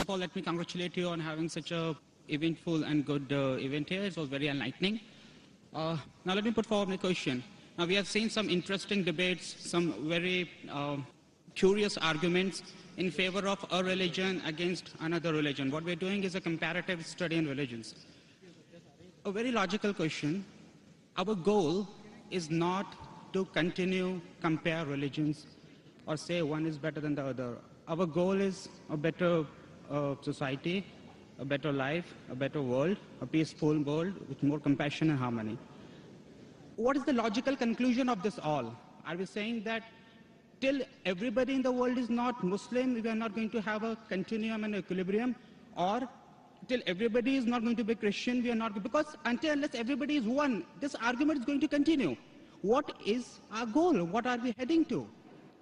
of all, let me congratulate you on having such a eventful and good event here. It was very enlightening. Now let me put forward my question. Now we have seen some interesting debates, some very curious arguments in favor of a religion against another religion. What we're doing is a comparative study in religions. A very logical question. Our goal is not to continue compare religions or say one is better than the other. Our goal is a better society, a better life, a better world, a peaceful world with more compassion and harmony. What is the logical conclusion of this all? Are we saying that till everybody in the world is not Muslim, we are not going to have a continuum and equilibrium? Or till everybody is not going to be Christian, we are not, because unless everybody is one, this argument is going to continue. What is our goal? What are we heading to?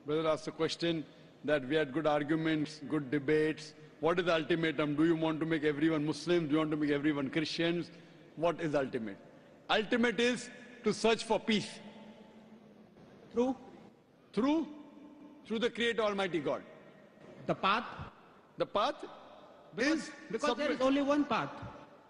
Brother asked the question that we had good arguments, good debates. What is the ultimatum? Do you want to make everyone Muslim? Do you want to make everyone Christians? What is ultimate? Ultimate is to search for peace. Through the Creator Almighty God. The path? The path because there is only one path.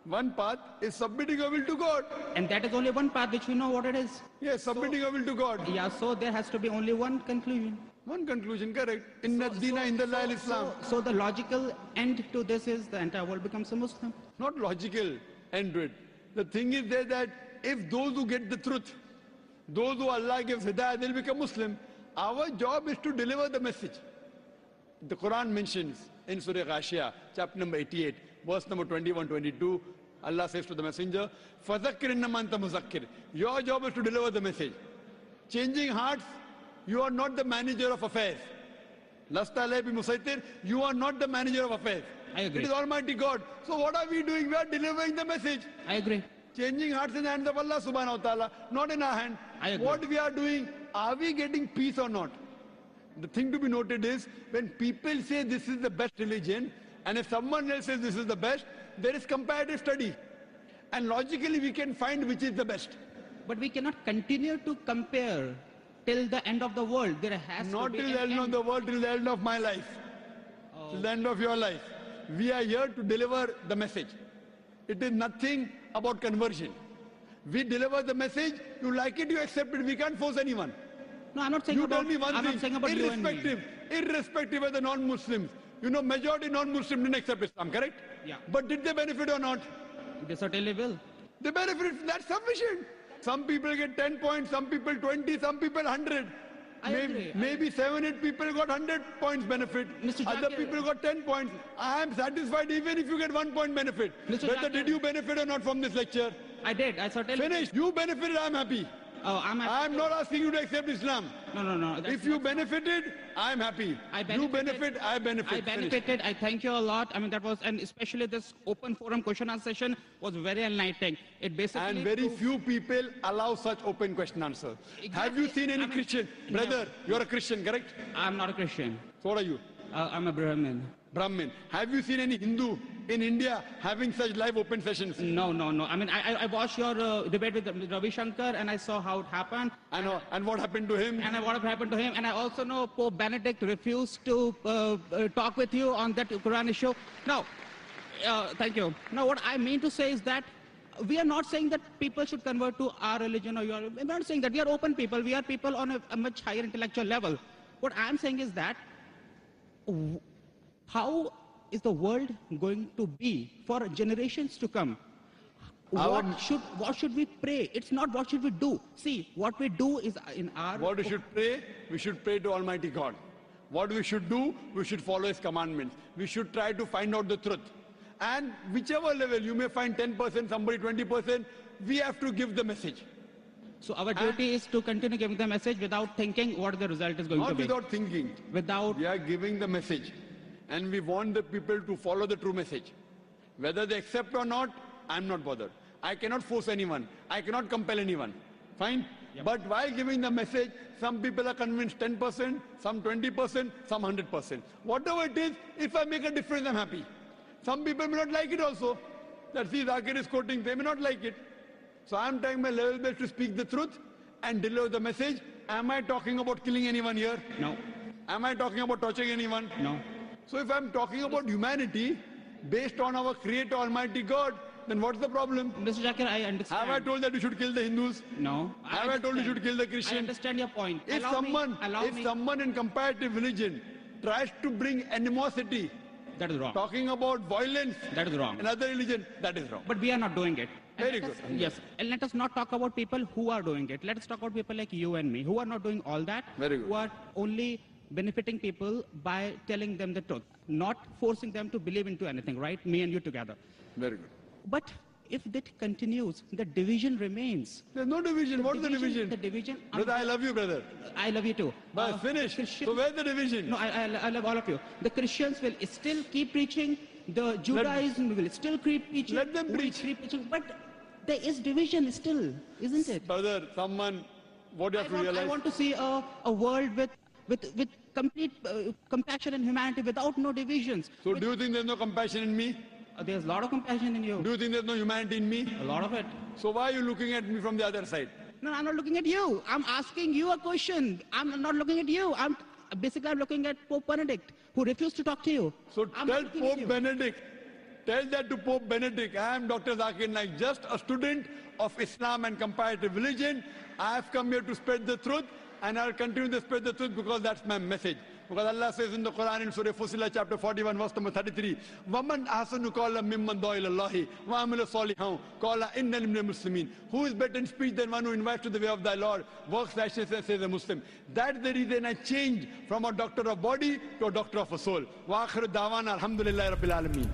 One path is submitting your will to God. And that is only one path which we know what it is. Yes, submitting your will to God. Yeah, so there has to be only one conclusion. One conclusion, correct. Inna Dina Indallah Islam. So the logical end to this is the entire world becomes a Muslim. Not logical end to it. The thing is there that if those who get the truth, those who Allah gives hidayah, they'll become Muslim. Our job is to deliver the message. The Quran mentions in Surah Ghashiyah, chapter number 88, verse number 21-22, Allah says to the messenger, فَذَكِّرْ إِنَّمَا أَنْتَ مُذَكِّرْ. Your job is to deliver the message. Changing hearts, you are not the manager of affairs. Lasta alayhi musaitir, you are not the manager of affairs. I agree. It is Almighty God. So what are we doing? We are delivering the message. I agree. Changing hearts in the hands of Allah subhanahu wa ta'ala, not in our hand. I agree. What we are doing, are we getting peace or not? The thing to be noted is, when people say this is the best religion, and if someone else says this is the best, there is comparative study. And logically we can find which is the best. But we cannot continue to compare till the end of the world. There has not to be till the end of the world, till the end of my life. Oh. Till the end of your life. We are here to deliver the message. It is nothing about conversion. We deliver the message, you like it, you accept it. We can't force anyone. No, I'm not saying you about, tell me one I'm thing, not saying about irrespective of the non-Muslims. You know, majority non-Muslims didn't accept Islam, correct? Yeah. But did they benefit or not? They certainly will. They benefit, that's sufficient. Some people get 10 points, some people 20, some people 100. Maybe 7-8 people got 100 points benefit. Other people got 10 points. I am satisfied even if you get 1 point benefit. Whether did you benefit or not from this lecture? I did. I certainly finished. You benefited, I am happy. Oh, I'm not asking you to accept Islam. No. If you benefited, I'm happy. You benefit, I benefit. I benefited. Finished. I thank you a lot. I mean, that was, and especially this open forum question answer session was very enlightening. It basically. And very few people allow such open question answer. Exactly. Have you seen any Christian? Brother, you're a Christian, correct? I'm not a Christian. So what are you? I'm a Brahmin. Brahmin. Have you seen any Hindu in India having such live open sessions? No. I mean, I watched your debate with Ravi Shankar and I saw how it happened. I know. And what happened to him? And what happened to him. And I also know Pope Benedict refused to talk with you on that Quran issue. Now, thank you. Now, what I mean to say is that we are not saying that people should convert to our religion or your. We're not saying that. We are open people. We are people on a much higher intellectual level. What I'm saying is that how is the world going to be for generations to come? What should we pray? It's not what should we do. See, what we do is in our... What we should pray? We should pray to Almighty God. What we should do? We should follow His commandments. We should try to find out the truth. And whichever level, you may find 10%, somebody 20%, we have to give the message. So our duty is to continue giving the message without thinking what the result is going to be. Not without thinking. We are giving the message. And we want the people to follow the true message. Whether they accept or not, I'm not bothered. I cannot force anyone. I cannot compel anyone. Fine? Yep. But while giving the message, some people are convinced 10%, some 20%, some 100%. Whatever it is, if I make a difference, I'm happy. Some people may not like it also. That see, Zakir is quoting, they may not like it. So I'm trying my level best to speak the truth and deliver the message. Am I talking about killing anyone here? No. Am I talking about torturing anyone? No. So if I'm talking about humanity based on our Creator Almighty God, then what's the problem? Mr. Zakir, I understand. Have I told that you should kill the Hindus? No. Have I told you should kill the I Christians? understand your point. If someone in comparative religion tries to bring animosity, that is wrong. talking about violence, That is wrong. another religion, that is wrong. But we are not doing it. And Very let us- good. Yes. And let us not talk about people who are doing it. Let us talk about people like you and me, who are not doing all that. Very good. Who are only benefiting people by telling them the truth, not forcing them to believe into anything, right? Me and you together. Very good. But if that continues, the division remains. There's no division. What's the division? The division. Brother, I love you, brother. I love you too. But finish. Christians- So where's the division? No, I love all of you. The Christians will still keep preaching. The Judaism will still keep preaching. Let them We will preach. keep preaching. But there is division still, isn't it? Brother, what you have to I realize? want to see a world with complete compassion and humanity without no divisions. So do you think there's no compassion in me? There's a lot of compassion in you. Do you think there's no humanity in me? A lot of it. So why are you looking at me from the other side? No, I'm not looking at you. I'm asking you a question. I'm not looking at you. I'm looking at Pope Benedict, who refused to talk to you. So I'm tell not looking at Pope you. Benedict, tell that to Pope Benedict, I am Dr. Zakir Naik, just a student of Islam and comparative religion. I have come here to spread the truth, and I'll continue to spread the truth because that's my message. Because Allah says in the Quran in Surah Fussilat chapter 41 verse number 33, وَمَنْ أَحْسَنُ قَوْلًا مِمَّنْ دَعَا إِلَى اللَّهِ وَعَمِلَ صَالِحًا قَالَ إِنَّنِي مِنَ الْمُسْلِمِينَ. Who is better in speech than one who invites to the way of thy Lord, works righteousness, says a Muslim. That's the reason I changed from a doctor of body to a doctor of a soul. وَآخِرُ دَعْوَانَا الْحَمْدُ لِلَّهِ رَبِّ الْعَالَمِينَ.